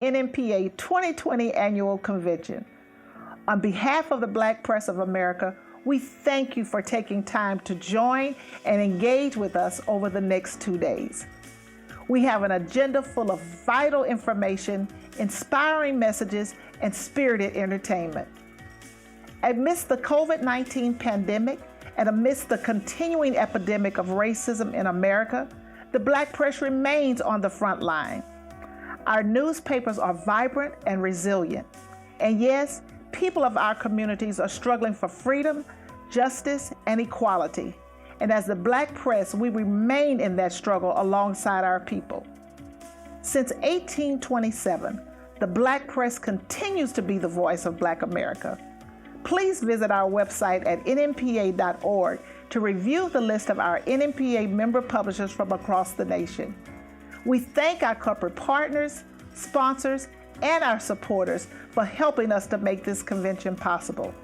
NNPA 2020 Annual Convention. On behalf of the Black Press of America, we thank you for taking time to join and engage with us over the next 2 days. We have an agenda full of vital information, inspiring messages, and spirited entertainment. Amidst the COVID-19 pandemic and amidst the continuing epidemic of racism in America, the Black press remains on the front line. Our newspapers are vibrant and resilient. And yes, people of our communities are struggling for freedom, justice, and equality. And as the Black press, we remain in that struggle alongside our people. Since 1827, the Black press continues to be the voice of Black America. Please visit our website at nnpa.org to review the list of our NNPA member publishers from across the nation. We thank our corporate partners, sponsors, and our supporters for helping us to make this convention possible.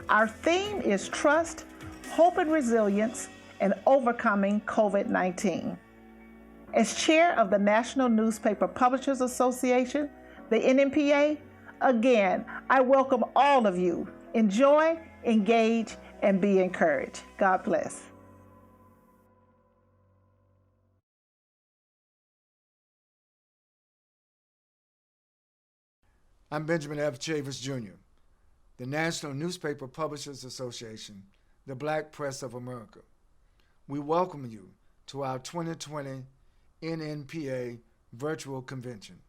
Our theme is trust, hope and resilience, and overcoming COVID-19. As chair of the National Newspaper Publishers Association, the NNPA, again, I welcome all of you. Enjoy, engage, and be encouraged. God bless. I'm Benjamin F. Chavis, Jr., the National Newspaper Publishers Association, the Black Press of America. We welcome you to our 2020 NNPA virtual convention.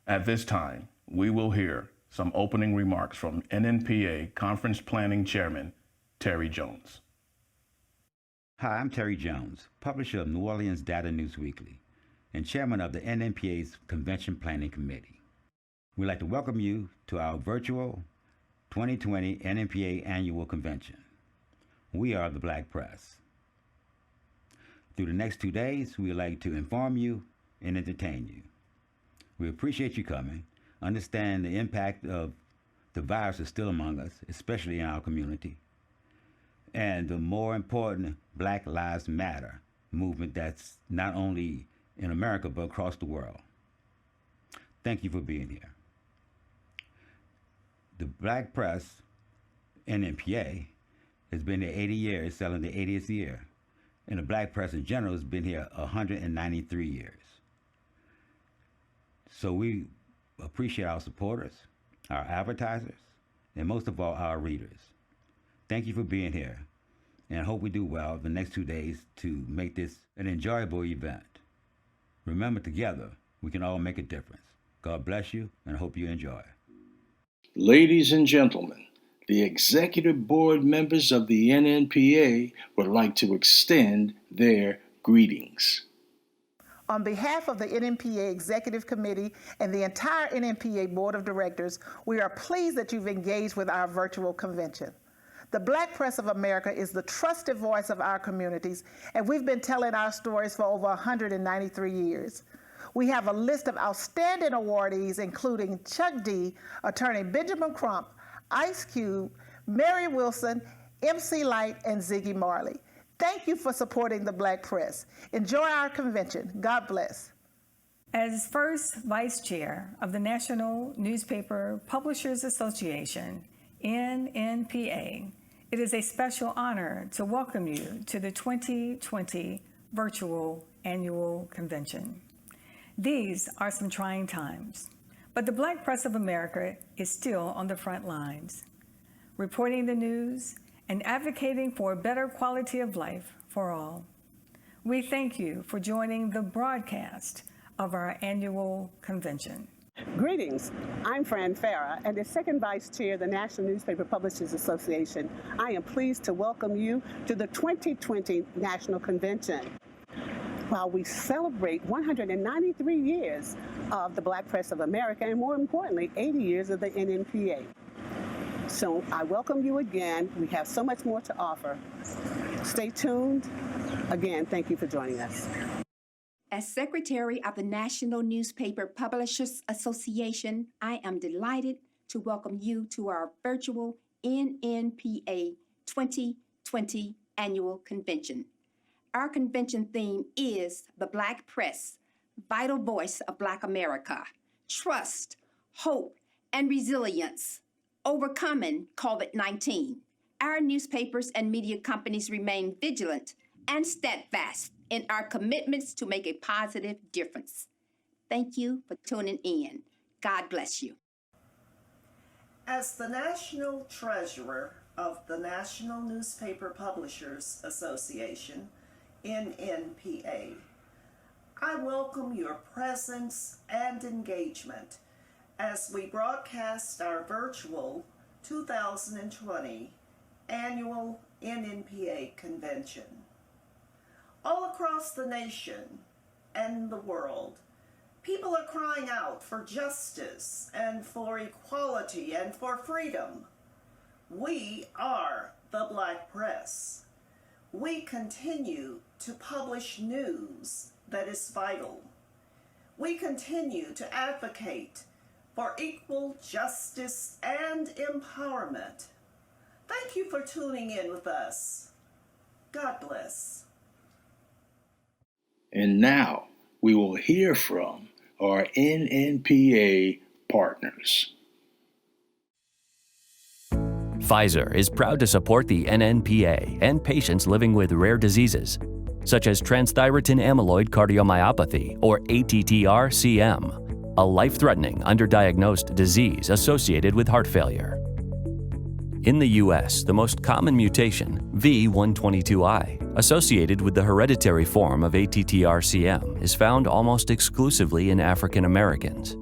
At this time, we will hear some opening remarks from NNPA Conference Planning Chairman Terry Jones. Hi, I'm Terry Jones, publisher of New Orleans Data News Weekly and chairman of the NNPA's Convention Planning Committee. We'd like to welcome you to our virtual 2020 NNPA Annual Convention. We are the Black Press. Through the next 2 days, we would like to inform you and entertain you. We appreciate you coming, understand the impact of the virus is still among us, especially in our community, and the more important Black Lives Matter movement that's not only in America but across the world. Thank you for being here. The Black Press, NNPA, has been here 80 years, selling the 80th year. And the Black Press in general has been here 193 years. So we appreciate our supporters, our advertisers, and most of all, our readers. Thank you for being here, and I hope we do well the next 2 days to make this an enjoyable event. Remember, together, we can all make a difference. God bless you, and I hope you enjoy. Ladies and gentlemen, the executive board members of the NNPA would like to extend their greetings. On behalf of the NNPA Executive Committee and the entire NNPA Board of Directors, we are pleased that you've engaged with our virtual convention. The Black Press of America is the trusted voice of our communities, and we've been telling our stories for over 193 years. We have a list of outstanding awardees, including Chuck D., Attorney Benjamin Crump, Ice Cube, Mary Wilson, MC Light, and Ziggy Marley. Thank you for supporting the Black Press. Enjoy our convention. God bless. As first Vice Chair of the National Newspaper Publishers Association, NNPA, it is a special honor to welcome you to the 2020 Virtual Annual Convention. These are some trying times, but the Black Press of America is still on the front lines, reporting the news and advocating for a better quality of life for all. We thank you for joining the broadcast of our annual convention. Greetings, I'm Fran Farah, and as second vice chair of the National Newspaper Publishers Association, I am pleased to welcome you to the 2020 National Convention. While we celebrate 193 years of the Black Press of America, and more importantly, 80 years of the NNPA. So I welcome you again. We have so much more to offer. Stay tuned. Again, thank you for joining us. As Secretary of the National Newspaper Publishers Association, I am delighted to welcome you to our virtual NNPA 2020 Annual Convention. Our convention theme is the Black Press, Vital Voice of Black America, trust, hope, and resilience, overcoming COVID-19. Our newspapers and media companies remain vigilant and steadfast in our commitments to make a positive difference. Thank you for tuning in. God bless you. As the National Treasurer of the National Newspaper Publishers Association, NNPA, I welcome your presence and engagement as we broadcast our virtual 2020 annual NNPA convention. All across the nation and the world, people are crying out for justice and for equality and for freedom. We are the Black press. We continue to publish news that is vital. We continue to advocate for equal justice and empowerment. Thank you for tuning in with us. God bless. And now we will hear from our NNPA partners. Pfizer is proud to support the NNPA and patients living with rare diseases, such as transthyretin amyloid cardiomyopathy, or ATTR-CM, a life-threatening underdiagnosed disease associated with heart failure. In the U.S., the most common mutation, V122I, associated with the hereditary form of ATTR-CM, is found almost exclusively in African Americans.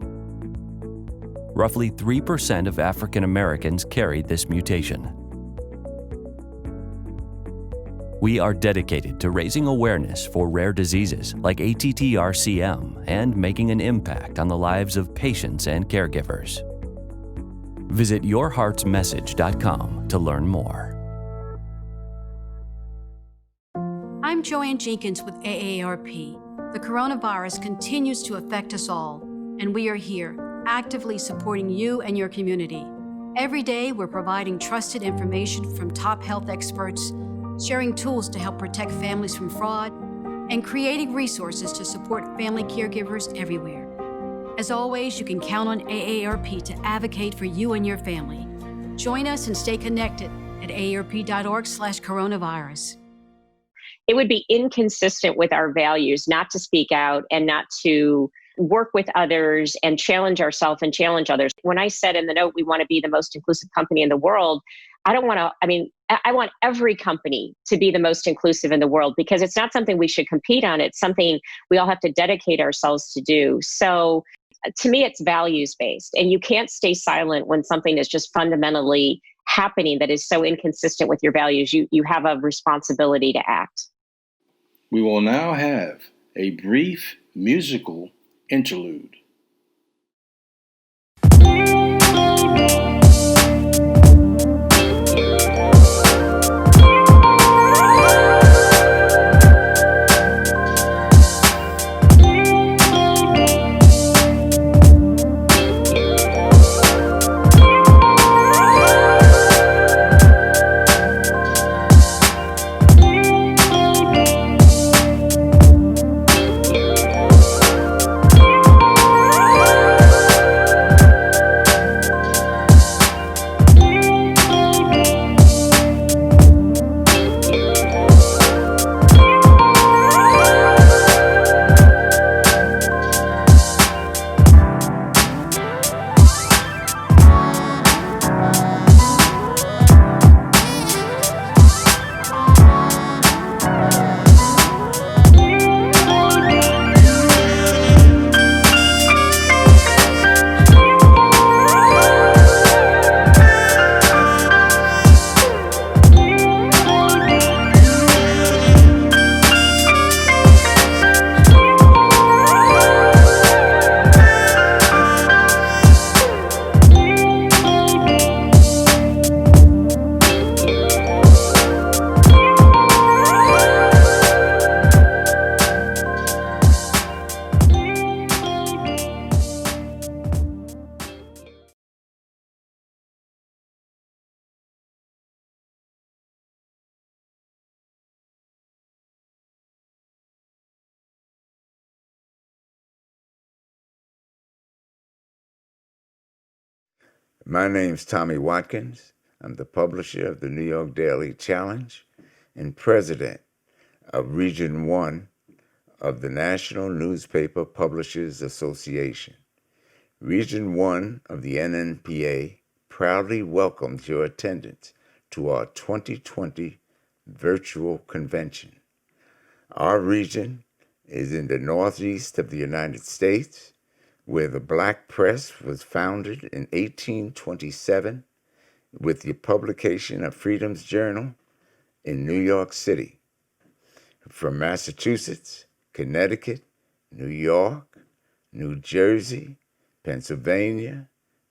Roughly 3% of African Americans carried this mutation. We are dedicated to raising awareness for rare diseases like ATTR-CM and making an impact on the lives of patients and caregivers. Visit yourheartsmessage.com to learn more. I'm Joanne Jenkins with AARP. The coronavirus continues to affect us all, and we are here, actively supporting you and your community. Every day, we're providing trusted information from top health experts, sharing tools to help protect families from fraud, and creating resources to support family caregivers everywhere. As always, you can count on AARP to advocate for you and your family. Join us and stay connected at aarp.org/coronavirus. It would be inconsistent with our values not to speak out and not to work with others and challenge ourselves and challenge others. When I said in the note, we want to be the most inclusive company in the world, I want every company to be the most inclusive in the world, because it's not something we should compete on. It's something we all have to dedicate ourselves to do. So to me, it's values-based, and you can't stay silent when something is just fundamentally happening that is so inconsistent with your values. You have a responsibility to act. We will now have a brief musical interlude. My name's Tommy Watkins. I'm the publisher of the New York Daily Challenge and president of Region 1 of the National Newspaper Publishers Association. Region 1 of the NNPA proudly welcomes your attendance to our 2020 virtual convention. Our region is in the northeast of the United States, where the Black Press was founded in 1827 with the publication of Freedom's Journal in New York City. From Massachusetts, Connecticut, New York, New Jersey, Pennsylvania,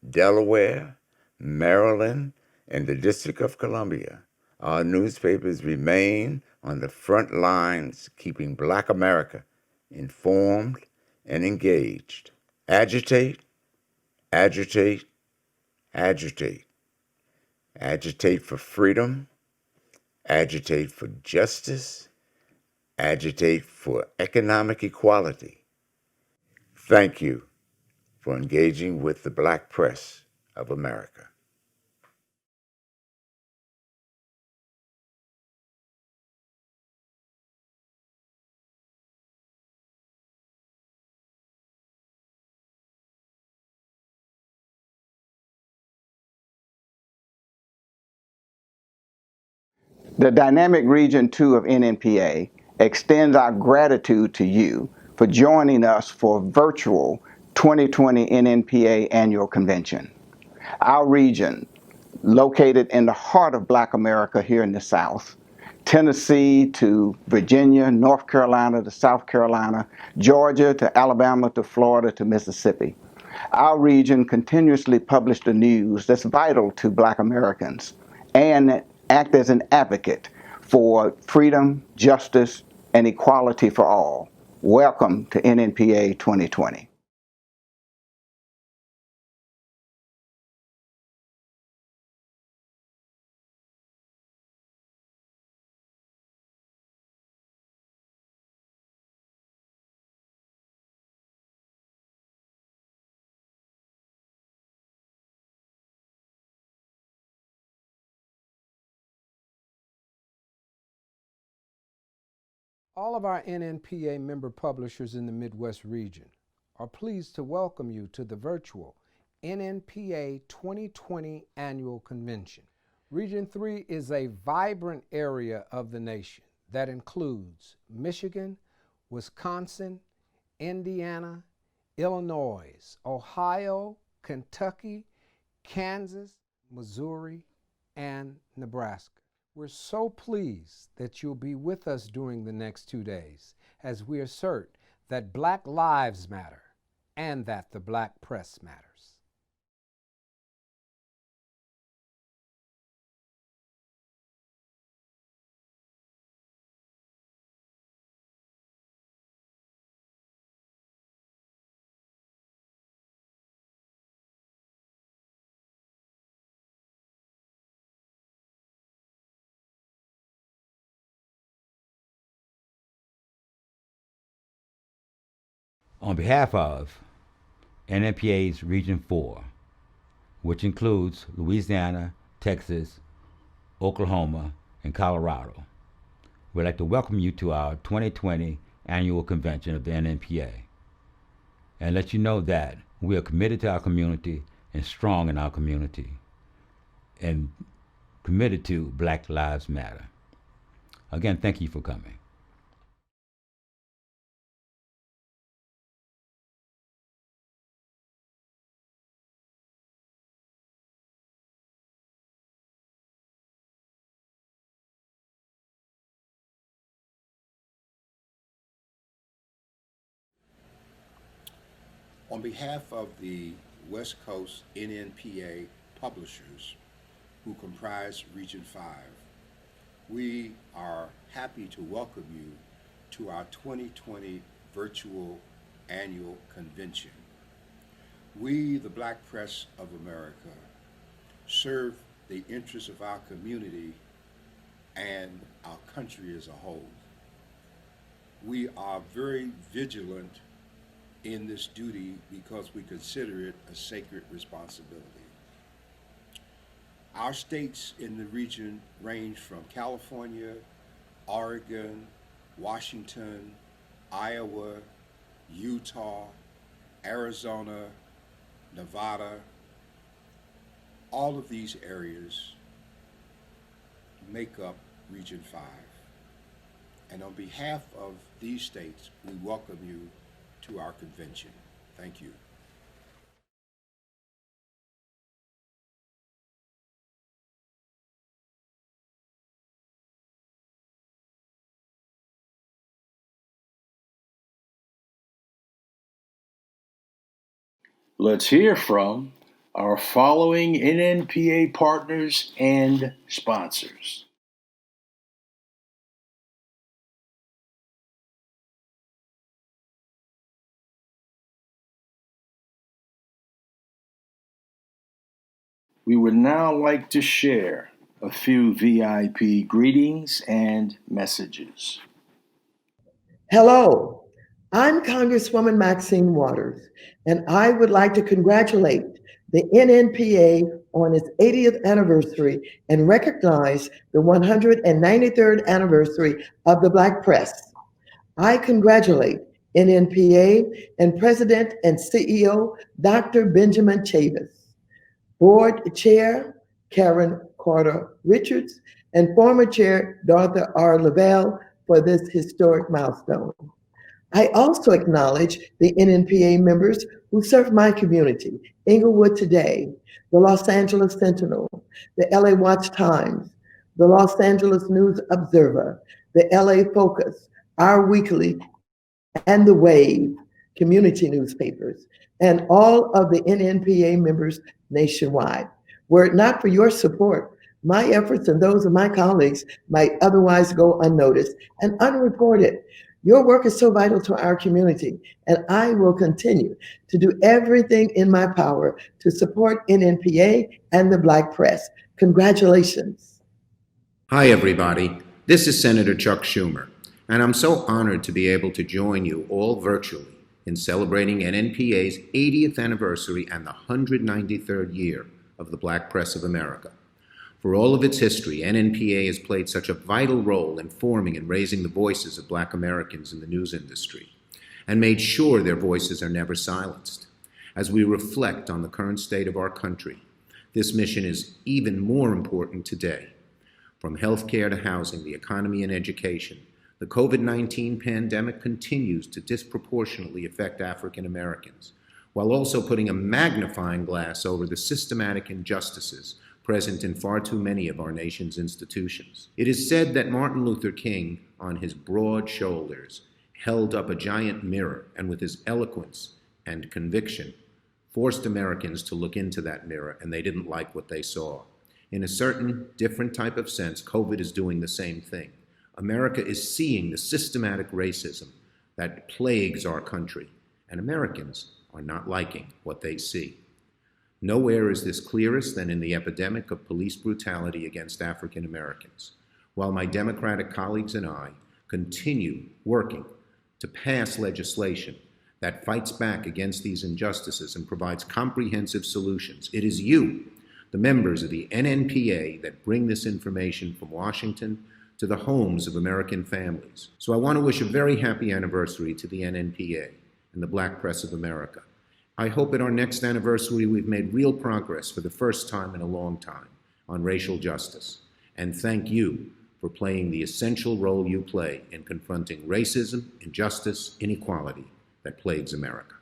Delaware, Maryland, and the District of Columbia, our newspapers remain on the front lines, keeping Black America informed and engaged. Agitate, agitate, agitate. Agitate for freedom, agitate for justice, agitate for economic equality. Thank you for engaging with the Black Press of America. The dynamic Region 2 of NNPA extends our gratitude to you for joining us for virtual 2020 NNPA Annual Convention. Our region, located in the heart of Black America here in the South, Tennessee to Virginia, North Carolina to South Carolina, Georgia to Alabama to Florida to Mississippi. Our region continuously publishes the news that's vital to Black Americans and act as an advocate for freedom, justice, and equality for all. Welcome to NNPA 2020. All of our NNPA member publishers in the Midwest region are pleased to welcome you to the virtual NNPA 2020 Annual Convention. Region 3 is a vibrant area of the nation that includes Michigan, Wisconsin, Indiana, Illinois, Ohio, Kentucky, Kansas, Missouri, and Nebraska. We're so pleased that you'll be with us during the next 2 days as we assert that Black lives matter and that the Black press matters. On behalf of NNPA's Region 4, which includes Louisiana, Texas, Oklahoma, and Colorado, we'd like to welcome you to our 2020 Annual Convention of the NNPA and let you know that we are committed to our community and strong in our community and committed to Black Lives Matter. Again, thank you for coming. On behalf of the West Coast NNPA publishers who comprise Region 5, we are happy to welcome you to our 2020 virtual annual convention. We, the Black Press of America, serve the interests of our community and our country as a whole. We are very vigilant in this duty because we consider it a sacred responsibility. Our states in the region range from California, Oregon, Washington, Iowa, Utah, Arizona, Nevada. All of these areas make up Region 5. And on behalf of these states, we welcome you to our convention. Thank you. Let's hear from our following NNPA partners and sponsors. We would now like to share a few VIP greetings and messages. Hello, I'm Congresswoman Maxine Waters, and I would like to congratulate the NNPA on its 80th anniversary and recognize the 193rd anniversary of the Black Press. I congratulate NNPA and President and CEO Dr. Benjamin Chavis, Board Chair Karen Carter Richards, and former Chair Dorothy R. Lavelle for this historic milestone. I also acknowledge the NNPA members who serve my community, Inglewood Today, the Los Angeles Sentinel, the LA Watch Times, the Los Angeles News Observer, the LA Focus, Our Weekly, and the Wave community newspapers, and all of the NNPA members nationwide. Were it not for your support, my efforts and those of my colleagues might otherwise go unnoticed and unreported. Your work is so vital to our community, and I will continue to do everything in my power to support NNPA and the Black press. Congratulations. Hi, everybody. This is Senator Chuck Schumer, and I'm so honored to be able to join you all virtually in celebrating NNPA's 80th anniversary and the 193rd year of the Black Press of America. For all of its history, NNPA has played such a vital role in forming and raising the voices of Black Americans in the news industry, and made sure their voices are never silenced. As we reflect on the current state of our country, this mission is even more important today. From healthcare to housing, the economy, and education, the COVID-19 pandemic continues to disproportionately affect African Americans, while also putting a magnifying glass over the systematic injustices present in far too many of our nation's institutions. It is said that Martin Luther King, on his broad shoulders, held up a giant mirror and with his eloquence and conviction forced Americans to look into that mirror, and they didn't like what they saw. In a certain different type of sense, COVID is doing the same thing. America is seeing the systematic racism that plagues our country, and Americans are not liking what they see. Nowhere is this clearest than in the epidemic of police brutality against African Americans. While my Democratic colleagues and I continue working to pass legislation that fights back against these injustices and provides comprehensive solutions, it is you, the members of the NNPA, that bring this information from Washington to the homes of American families. So I want to wish a very happy anniversary to the NNPA and the Black Press of America. I hope at our next anniversary we've made real progress for the first time in a long time on racial justice. And thank you for playing the essential role you play in confronting racism, injustice, inequality that plagues America.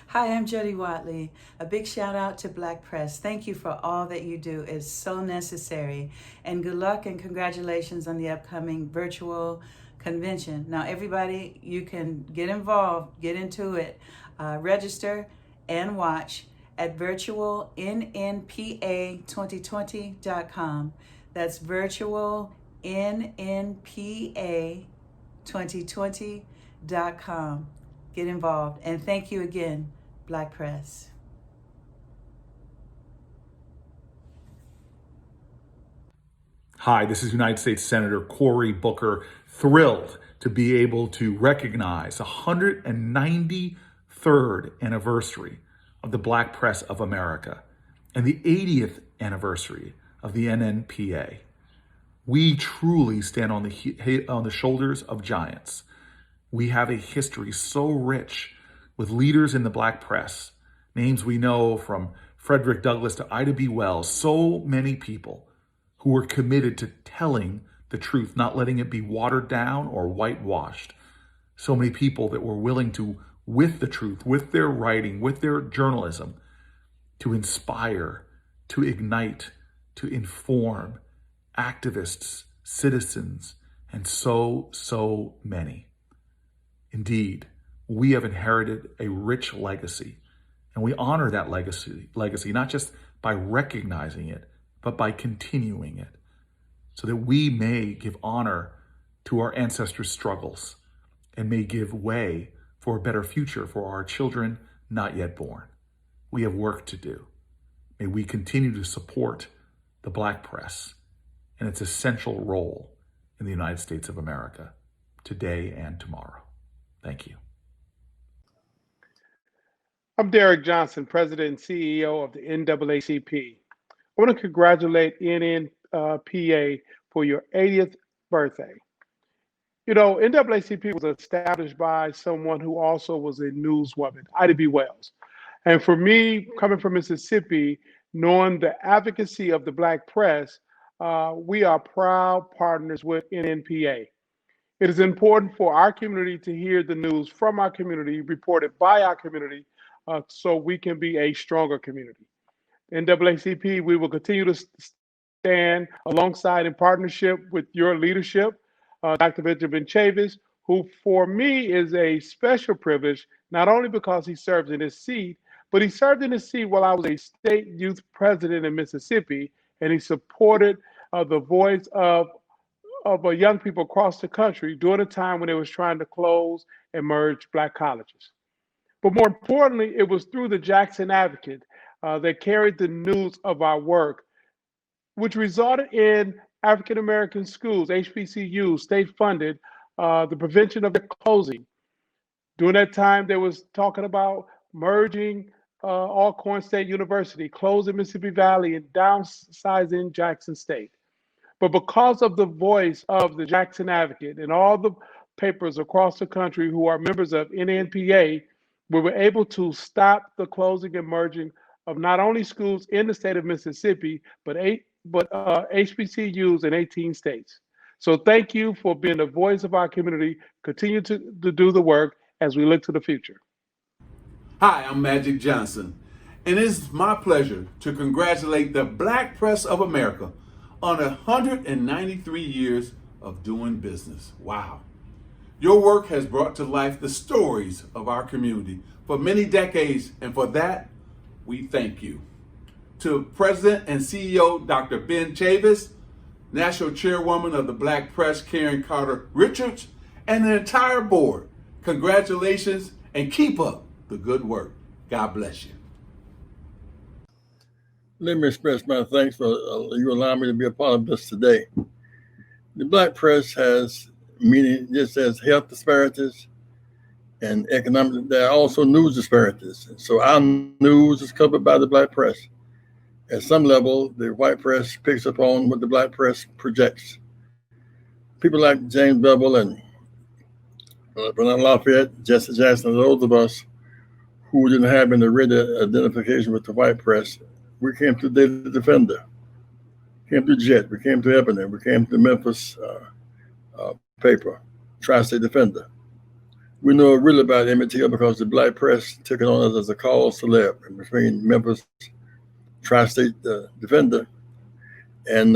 Hi, I'm Jody Watley. A big shout out to Black Press. Thank you for all that you do. It's so necessary. And good luck and congratulations on the upcoming virtual convention. Now, everybody, you can get involved, get into it. Register and watch at virtualnnpa2020.com. That's virtualnnpa2020.com. Get involved. And thank you again, Black Press. Hi, this is United States Senator Cory Booker, thrilled to be able to recognize the 193rd anniversary of the Black Press of America. and the 80th anniversary of the NNPA. We truly stand on the shoulders of giants. We have a history so rich with leaders in the Black press, names we know from Frederick Douglass to Ida B. Wells, so many people who were committed to telling the truth, not letting it be watered down or whitewashed. So many people that were willing to, with the truth, with their writing, with their journalism, to inspire, to ignite, to inform activists, citizens, and so many. Indeed, we have inherited a rich legacy, and we honor that legacy not just by recognizing it, but by continuing it, so that we may give honor to our ancestors' struggles and may give way for a better future for our children not yet born. We have work to do. May we continue to support the Black press and its essential role in the United States of America today and tomorrow. Thank you. I'm Derek Johnson, President and CEO of the NAACP. I want to congratulate NNPA for your 80th birthday. You know, NAACP was established by someone who also was a newswoman, Ida B. Wells. And for me, coming from Mississippi, knowing the advocacy of the Black press, we are proud partners with NNPA. It is important for our community to hear the news from our community, reported by our community, so we can be a stronger community. NAACP, we will continue to stand alongside in partnership with your leadership, Dr. Benjamin Chavis, who for me is a special privilege, not only because he serves in his seat, but he served in his seat while I was a state youth president in Mississippi, and he supported the voice of young people across the country during a time when they was trying to close and merge Black colleges. But more importantly, it was through the Jackson Advocate that carried the news of our work, which resulted in African American schools, HBCUs, state funded, the prevention of their closing. During that time, they was talking about merging Alcorn State University, closing Mississippi Valley, and downsizing Jackson State. But because of the voice of the Jackson Advocate and all the papers across the country who are members of NNPA, we were able to stop the closing and merging of not only schools in the state of Mississippi, but HBCUs in 18 states. So thank you for being the voice of our community. Continue to do the work as we look to the future. Hi, I'm Magic Johnson, and it's my pleasure to congratulate the Black Press of America on 193 years of doing business. Wow. Your work has brought to life the stories of our community for many decades, and for that, we thank you. To President and CEO Dr. Ben Chavis, National Chairwoman of the Black Press Karen Carter Richards, and the entire board, congratulations and keep up the good work. God bless you. Let me express my thanks for you allowing me to be a part of this today. The Black press has meaning just as health disparities and economic, there are also news disparities. So our news is covered by the Black press. At some level, the white press picks up on what the Black press projects. People like James Bevel and Bernard Lafayette, Jesse Jackson, those of us who didn't have any written identification with the white press, we came through Daily Defender, came through Jet, we came to Ebony, we came to Memphis paper, Tri-State Defender. We know really about Emmett Till because the Black press took it on as a cause celeb between Memphis, Tri-State Defender, and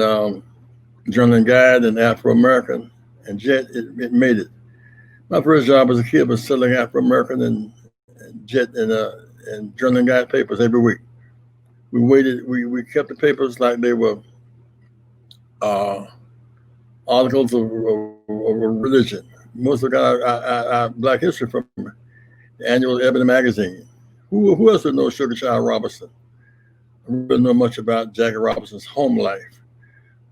Journal and Guide and Afro-American, and Jet, it made it. My first job as a kid was selling Afro-American and Jet and Journal and Guide papers every week. We kept the papers like they were articles of religion. Most of our Black history from the annual Ebony magazine. Who else would know Sugar Child Robinson? I really know much about Jackie Robinson's home life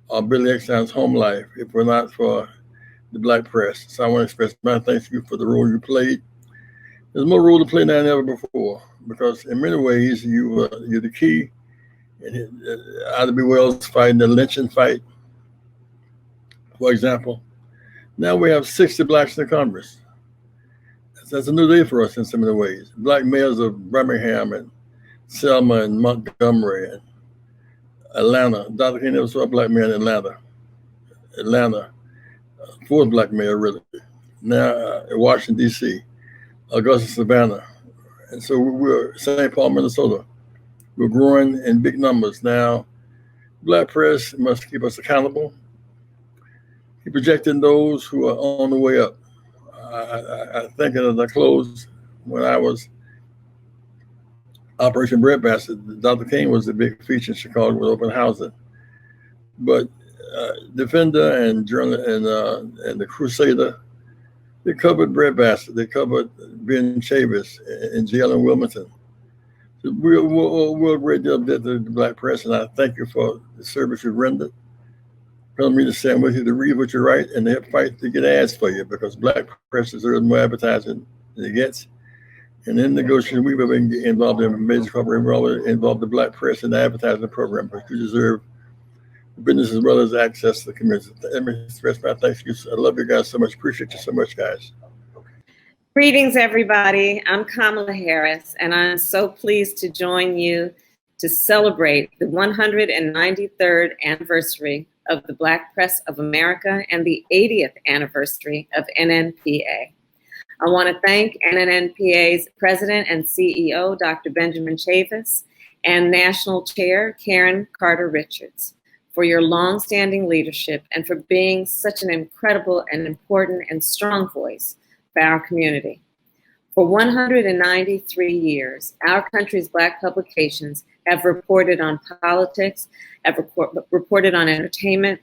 or Billy Eckstine's home life if we're not for the Black press. So I want to express my thanks to you for the role you played. There's more role to play now than ever before because in many ways you're the key Ida B. Wells fighting the lynching fight, for example. Now we have 60 blacks in the Congress. That's a new day for us in some of the ways. Black mayors of Birmingham and Selma and Montgomery and Atlanta. Dr. King never saw a black mayor in Atlanta, fourth black mayor really. Now in Washington, D.C., Augusta, Savannah. And so we're St. Paul, Minnesota. We're growing in big numbers. Now, Black press must keep us accountable, keep projecting those who are on the way up. I think as I close, when I was Operation Breadbasket, Dr. King was the big feature in Chicago with open housing. But Defender and Journal and the Crusader, they covered Breadbasket. They covered Ben Chavis in jail in Wilmington. So we're a great deal of debt to the Black press, and I thank you for the service you've rendered. Telling me to stand with you to read what you write and to fight to get ads for you, because Black press deserves more advertising than it gets. And in negotiations, we've been involved in major corporate involved the Black press and the advertising program, but you deserve business as well as access to the community. Let me express my thanks to you. I love you guys so much. Appreciate you so much, guys. Greetings, everybody. I'm Kamala Harris, and I'm so pleased to join you to celebrate the 193rd anniversary of the Black Press of America and the 80th anniversary of NNPA. I want to thank NNPA's President and CEO, Dr. Benjamin Chavis, and National Chair, Karen Carter Richards, for your longstanding leadership and for being such an incredible and important and strong voice for our community. For 193 years, our country's Black publications have reported on politics, have reported on entertainment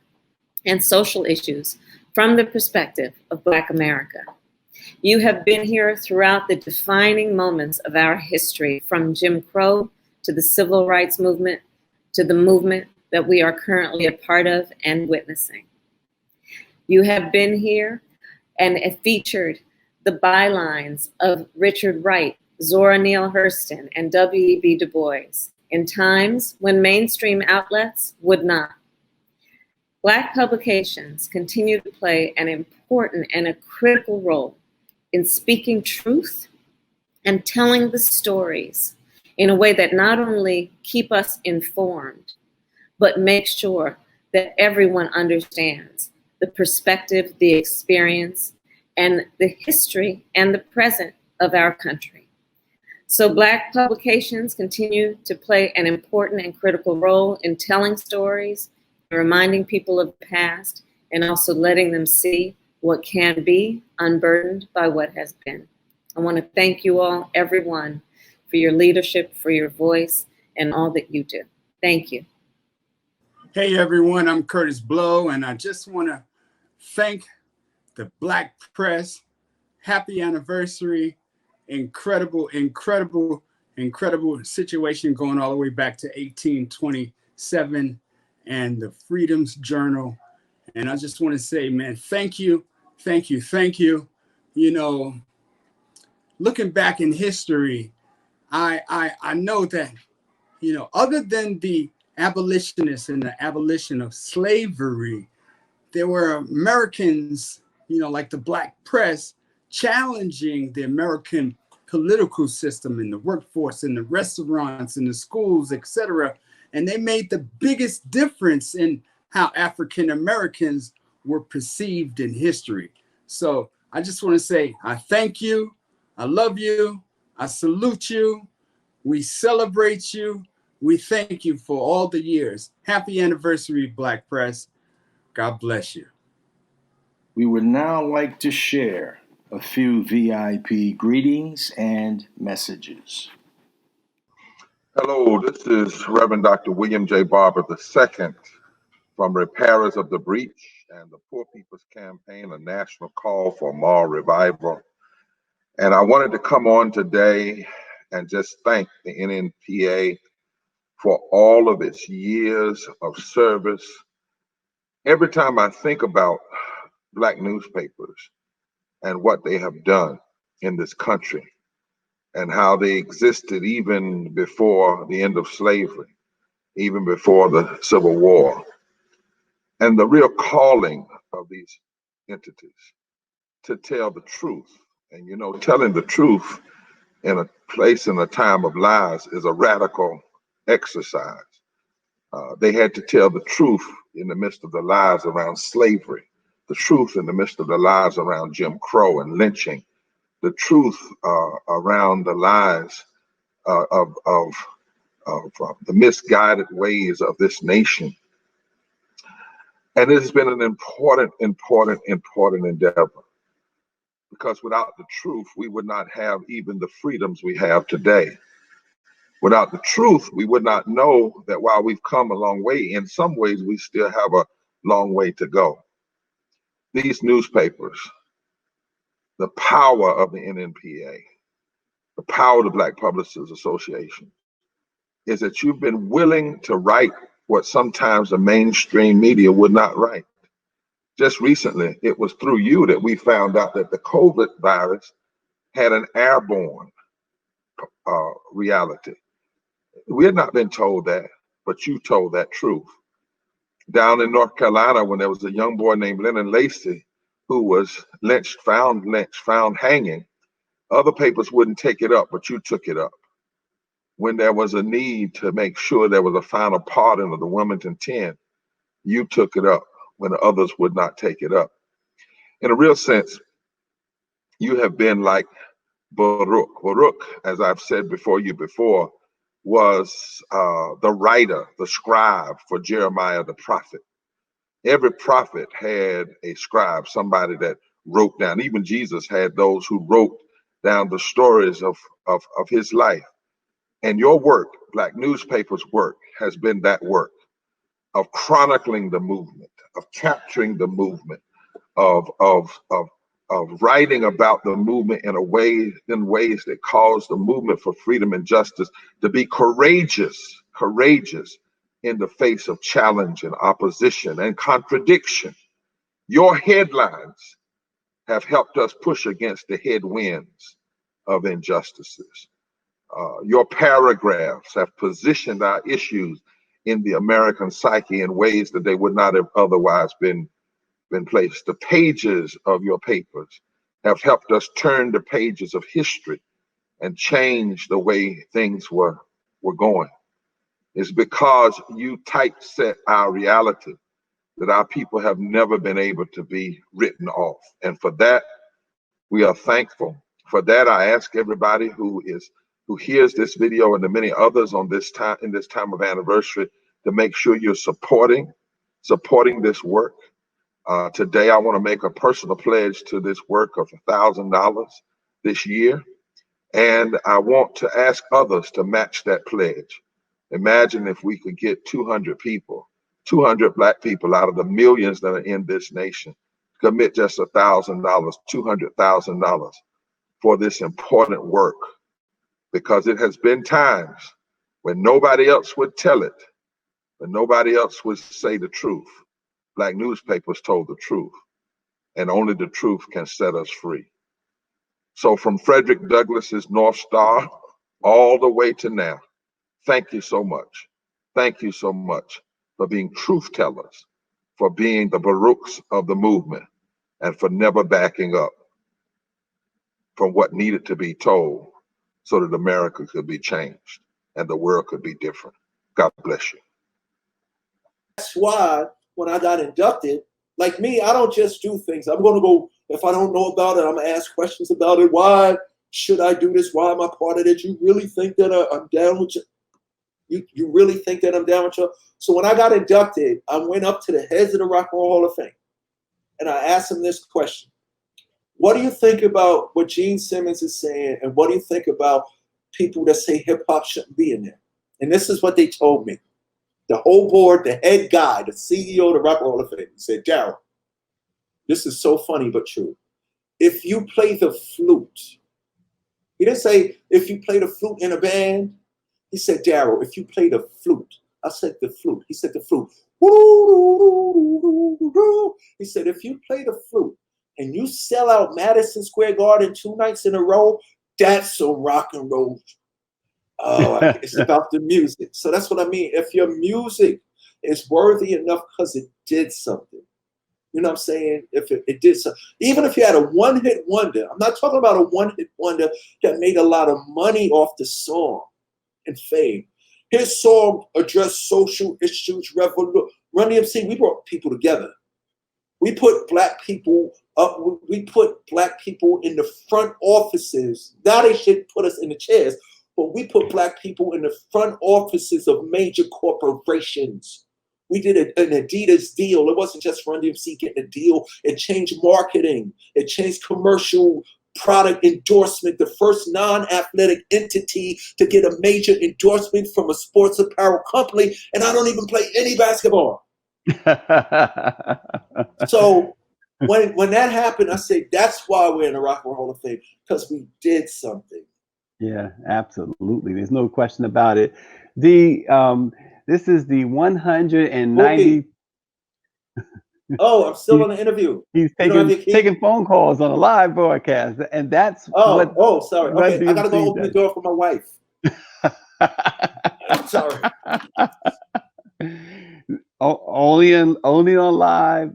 and social issues from the perspective of Black America. You have been here throughout the defining moments of our history, from Jim Crow to the Civil Rights Movement to the movement that we are currently a part of and witnessing. You have been here and have featured the bylines of Richard Wright, Zora Neale Hurston, and W.E.B. Du Bois in times when mainstream outlets would not. Black publications continue to play an important and a critical role in speaking truth and telling the stories in a way that not only keep us informed, but make sure that everyone understands the perspective, the experience, and the history and the present of our country. So Black publications continue to play an important and critical role in telling stories, reminding people of the past, and also letting them see what can be unburdened by what has been. I want to thank you all, everyone, for your leadership, for your voice, and all that you do. Thank you. Hey everyone, I'm Curtis Blow, and I just want to thank the Black press. Happy anniversary. Incredible situation going all the way back to 1827 and the Freedom's Journal. And I just want to say, man, thank you. You know, looking back in history, I know that, you know, other than the abolitionists and the abolition of slavery, there were Americans, you know, like the Black press, challenging the American political system in the workforce, in the restaurants, in the schools, etc. And they made the biggest difference in how African Americans were perceived in history. So I just want to say, I thank you. I love you. I salute you. We celebrate you. We thank you for all the years. Happy anniversary, Black press. God bless you. We would now like to share a few VIP greetings and messages. Hello, this is Reverend Dr. William J. Barber II from Repairers of the Breach and the Poor People's Campaign, a national call for moral revival. And I wanted to come on today and just thank the NNPA for all of its years of service. Every time I think about Black newspapers and what they have done in this country and how they existed even before the end of slavery, even before the Civil War. And the real calling of these entities to tell the truth. And you know, telling the truth in a place in a time of lies is a radical exercise. They had to tell the truth in the midst of the lies around slavery, the truth in the midst of the lies around Jim Crow and lynching, the truth around the lies of the misguided ways of this nation. And it has been an important endeavor, because without the truth, we would not have even the freedoms we have today. Without the truth, we would not know that while we've come a long way, in some ways, we still have a long way to go. These newspapers, the power of the NNPA, the power of the Black Publishers Association, is that you've been willing to write what sometimes the mainstream media would not write. Just recently, it was through you that we found out that the COVID virus had an airborne reality. We had not been told that, but you told that truth. Down in North Carolina, when there was a young boy named Lennon Lacey who was lynched, found hanging, other papers wouldn't take it up, but you took it up. When there was a need to make sure there was a final pardon of the Wilmington 10, you took it up when others would not take it up. In a real sense, you have been like Baruch. Baruch, as I've said before, was the writer, the scribe for Jeremiah the prophet. Every prophet had a scribe, somebody that wrote down. Even Jesus had those who wrote down the stories of his life. And your work, Black newspapers' work, has been that work of chronicling the movement, of capturing the movement, of writing about the movement in ways that cause the movement for freedom and justice to be courageous in the face of challenge and opposition and contradiction. Your headlines have helped us push against the headwinds of injustices. Your paragraphs have positioned our issues in the American psyche in ways that they would not have otherwise been placed. The pages of your papers have helped us turn the pages of history and change the way things were going. It's because you typeset our reality that our people have never been able to be written off. And for that, we are thankful. For that, I ask everybody who hears this video and the many others in this time of anniversary to make sure you're supporting this work. Today, I want to make a personal pledge to this work of $1,000 this year. And I want to ask others to match that pledge. Imagine if we could get 200 people, 200 Black people out of the millions that are in this nation, commit just $1,000, $200,000 for this important work. Because it has been times when nobody else would tell it, when nobody else would say the truth. Black newspapers told the truth, and only the truth can set us free. So from Frederick Douglass's North Star all the way to now, thank you so much. Thank you so much for being truth tellers, for being the Baruchs of the movement, and for never backing up from what needed to be told so that America could be changed and the world could be different. God bless you. That's why when I got inducted, like me, I don't just do things. I'm going to go, if I don't know about it, I'm going to ask questions about it. Why should I do this? Why am I part of it? You really think that I'm down with you? You really think that I'm down with you? So when I got inducted, I went up to the heads of the Rock and Roll Hall of Fame, and I asked them this question. What do you think about what Gene Simmons is saying? And what do you think about people that say hip hop shouldn't be in there? And this is what they told me. The whole board, the head guy, the CEO of the Rock and Roll Hall of Fame, said, Darryl, this is so funny but true. If you play the flute, he didn't say if you play the flute in a band. He said, Darryl, if you play the flute. I said the flute. He said the flute. He said, if you play the flute and you sell out Madison Square Garden 2 nights in a row, that's a rock and roll. It's about the music. So that's what I mean. If your music is worthy enough because it did something, you know what I'm saying? If it did something, even if you had a one-hit wonder, I'm not talking about a one-hit wonder that made a lot of money off the song and fame. His song addressed social issues, revolution. Run DMC, we brought people together. We put black people up. We put black people in the front offices. Now they should put us in the chairs, but we put black people in the front offices of major corporations. We did an Adidas deal. It wasn't just Run DMC getting a deal. It changed marketing. It changed commercial product endorsement, the first non-athletic entity to get a major endorsement from a sports apparel company, and I don't even play any basketball. So when that happened, I said, that's why we're in the Rock and Roll Hall of Fame, because we did something. Yeah, absolutely. There's no question about it. This is the 190. Oh, I'm still on the interview. He's taking phone calls on a live broadcast, and that's sorry. Okay, I gotta go open the door for my wife. I'm sorry. Only on live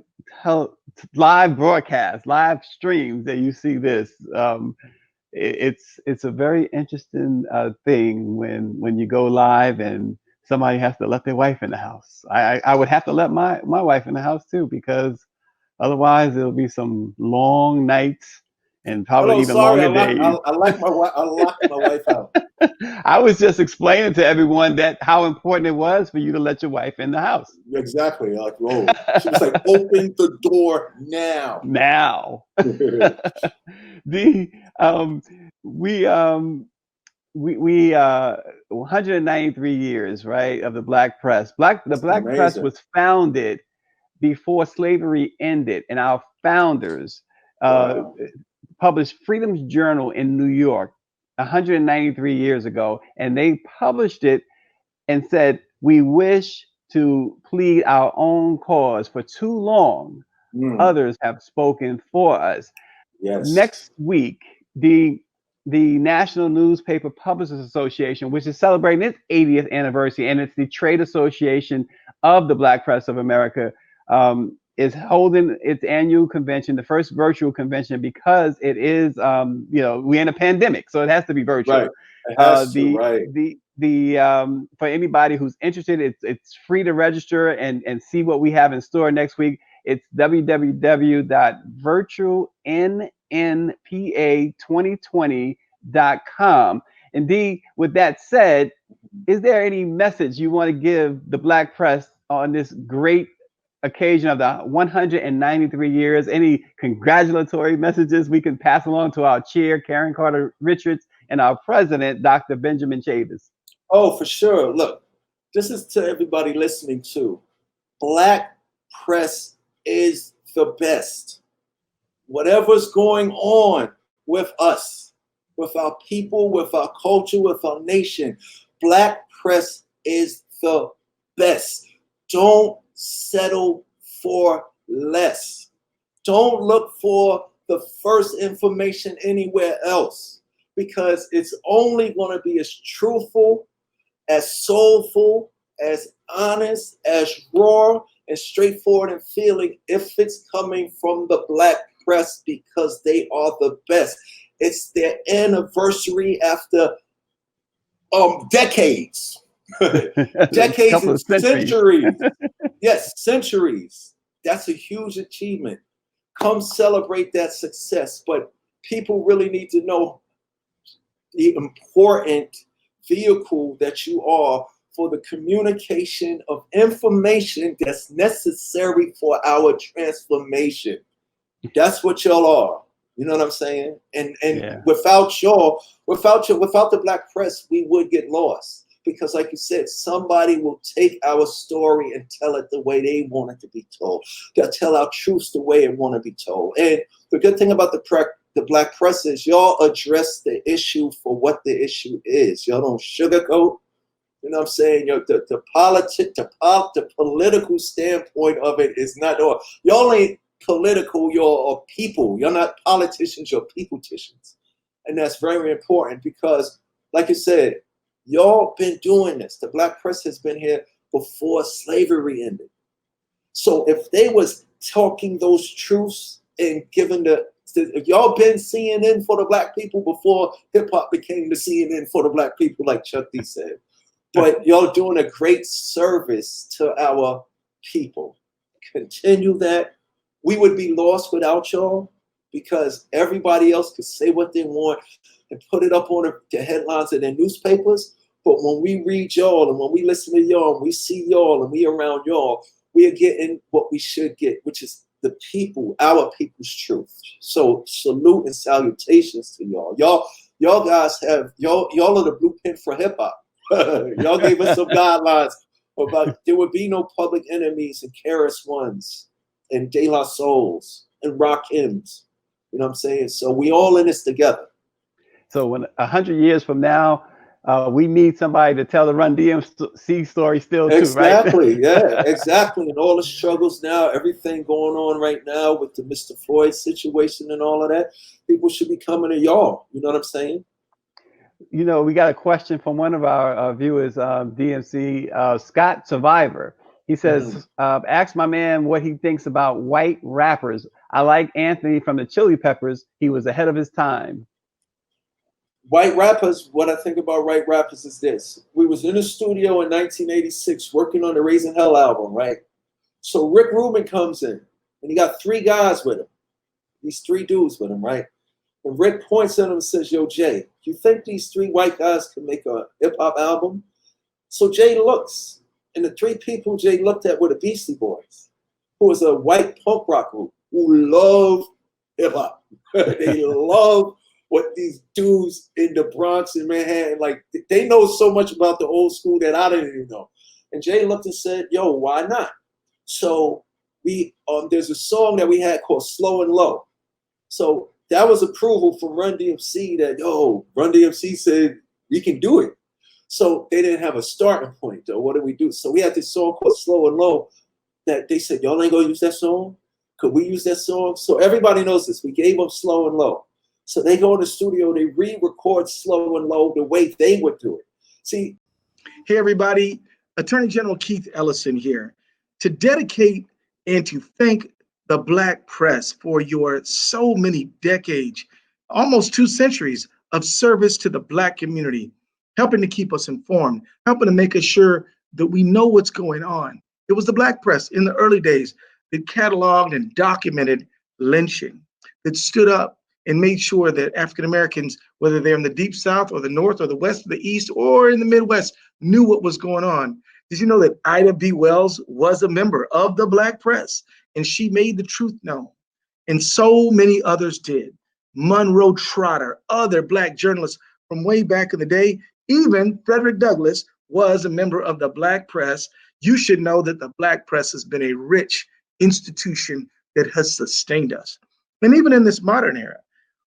broadcast, live streams that you see this. It's a very interesting thing when you go live and somebody has to let their wife in the house. I would have to let my wife in the house too, because otherwise it'll be some long nights and probably even longer days. I locked my wife out. I was just explaining to everyone that how important it was for you to let your wife in the house. Exactly. Like, whoa. She was like, open the door now. Now. We 193 years, right, of the Black Press. The Black Press was founded before slavery ended, and our founders published Freedom's Journal in New York 193 years ago, and they published it and said, we wish to plead our own cause. For too long, others have spoken for us. Yes. Next week, the National Newspaper Publishers Association, which is celebrating its 80th anniversary, and it's the trade association of the Black Press of America, is holding its annual convention, the first virtual convention, because it is, we're in a pandemic, so it has to be virtual. Right. It has to, right. For anybody who's interested, it's free to register and see what we have in store next week. It's www.virtualnnpa2020.com. Indeed, with that said, is there any message you want to give the Black Press on this great occasion of the 193 years? Any congratulatory messages we can pass along to our chair, Karen Carter Richards, and our president, Dr. Benjamin Chavis? Oh, for sure. Look, this is to everybody listening too. Black Press is the best. Whatever's going on with us, with our people, with our culture, with our nation, Black Press is the best. Don't settle for less. Don't look for the first information anywhere else, because it's only going to be as truthful, as soulful, as honest, as raw, and straightforward in feeling if it's coming from the Black Press, because they are the best. It's their anniversary after decades. Decades and centuries. Yes, centuries. That's a huge achievement. Come celebrate that success. But people really need to know the important vehicle that you are for the communication of information that's necessary for our transformation. That's what y'all are. You know what I'm saying? And without the Black Press, we would get lost. Because like you said, somebody will take our story and tell it the way they want it to be told. They'll tell our truths the way it want to be told. And the good thing about the Black Press is y'all address the issue for what the issue is. Y'all don't sugarcoat. You know what I'm saying? The political standpoint of it is not, y'all ain't political, you're people. You're not politicians, you're peopleticians. And that's very important because, like you said, Y'all been doing this. The black press has been here before slavery ended. So if they was talking those truths and giving if y'all been CNN for the black people before hip hop became the CNN for the black people, like Chuck D said, but y'all doing a great service to our people. Continue that. We would be lost without y'all because everybody else could say what they want and put it up on the headlines of their newspapers. But when we read y'all and when we listen to y'all and we see y'all and we around y'all, we are getting what we should get, which is the people, our people's truth. So salute and salutations to y'all. Y'all guys have y'all are the blueprint for hip hop. Y'all gave us some guidelines about there would be no public enemies and KRS Ones and De La Souls and Rakims. You know what I'm saying? So we all in this together. So when 100 years from now, we need somebody to tell the Run DMC story still too, right? Exactly, yeah, exactly. And all the struggles now, everything going on right now with the Mr. Floyd situation and all of that, people should be coming to y'all. You know what I'm saying? You know, we got a question from one of our viewers, DMC, Scott Survivor. He says, ask my man what he thinks about white rappers. I like Anthony from the Chili Peppers. He was ahead of his time. White rappers, what I think about white rappers is this. We was in the studio in 1986 working on the Raising Hell album, right? So Rick Rubin comes in, and he got 3 guys with him. These 3 dudes with him, right? And Rick points at him and says, yo, Jay, you think these 3 white guys can make a hip-hop album? So Jay looks, and the 3 people Jay looked at were the Beastie Boys, who was a white punk rock group who love hip-hop. They love what these dudes in the Bronx and Manhattan, like, they know so much about the old school that I didn't even know. And Jay looked and said, yo, why not? So we there's a song that we had called Slow and Low. So that was approval from Run DMC that, yo, Run DMC said we can do it. So they didn't have a starting point, though. What did we do? So we had this song called Slow and Low that they said, y'all ain't gonna use that song? Could we use that song? So everybody knows this. We gave them Slow and Low. So they go in the studio, they re-record Slow and Low the way they would do it. See. Hey, everybody. Attorney General Keith Ellison here to dedicate and to thank the Black press for your so many decades, almost 2 centuries of service to the Black community, helping to keep us informed, helping to make us sure that we know what's going on. It was the Black press in the early days that cataloged and documented lynching, that stood up and made sure that African Americans, whether they're in the Deep South or the North or the West or the East or in the Midwest, knew what was going on. Did you know that Ida B. Wells was a member of the Black press and she made the truth known? And so many others did. Monroe Trotter, other Black journalists from way back in the day, even Frederick Douglass was a member of the Black press. You should know that the Black press has been a rich institution that has sustained us. And even in this modern era,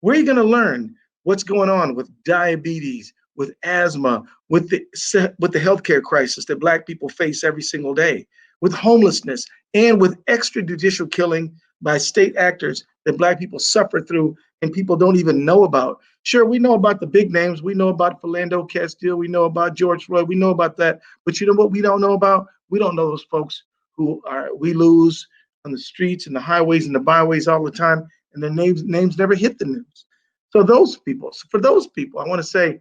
where are you going to learn what's going on with diabetes, with asthma, with the healthcare crisis that Black people face every single day, with homelessness, and with extrajudicial killing by state actors that Black people suffer through and people don't even know about? Sure, we know about the big names. We know about Philando Castile. We know about George Floyd. We know about that. But you know what we don't know about? We don't know those folks who we lose on the streets and the highways and the byways all the time, and their names never hit the news. So for those people, I want to say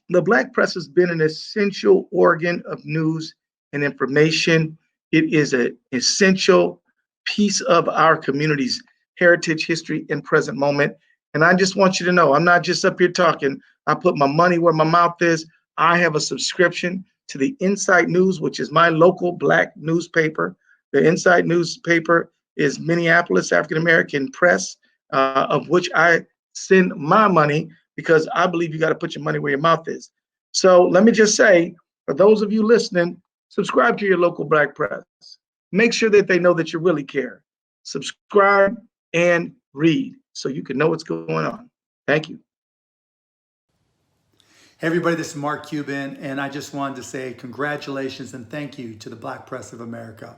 the Black press has been an essential organ of news and information. It is an essential piece of our community's heritage, history, and present moment. And I just want you to know, I'm not just up here talking. I put my money where my mouth is. I have a subscription to the Inside News, which is my local Black newspaper. The Inside newspaper is Minneapolis African American Press, of which I send my money because I believe you got to put your money where your mouth is. So let me just say, for those of you listening, subscribe to your local Black press. Make sure that they know that you really care. Subscribe and read so you can know what's going on. Thank you. Hey everybody, this is Mark Cuban, and I just wanted to say congratulations and thank you to the Black Press of America.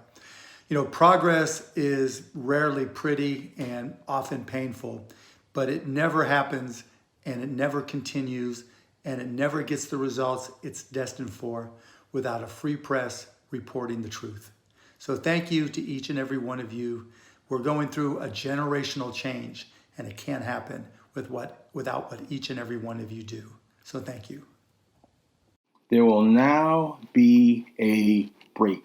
You know, progress is rarely pretty and often painful, but it never happens and it never continues and it never gets the results it's destined for without a free press reporting the truth. So thank you to each and every one of you. We're going through a generational change, and it can't happen without what each and every one of you do. So thank you. There will now be a break.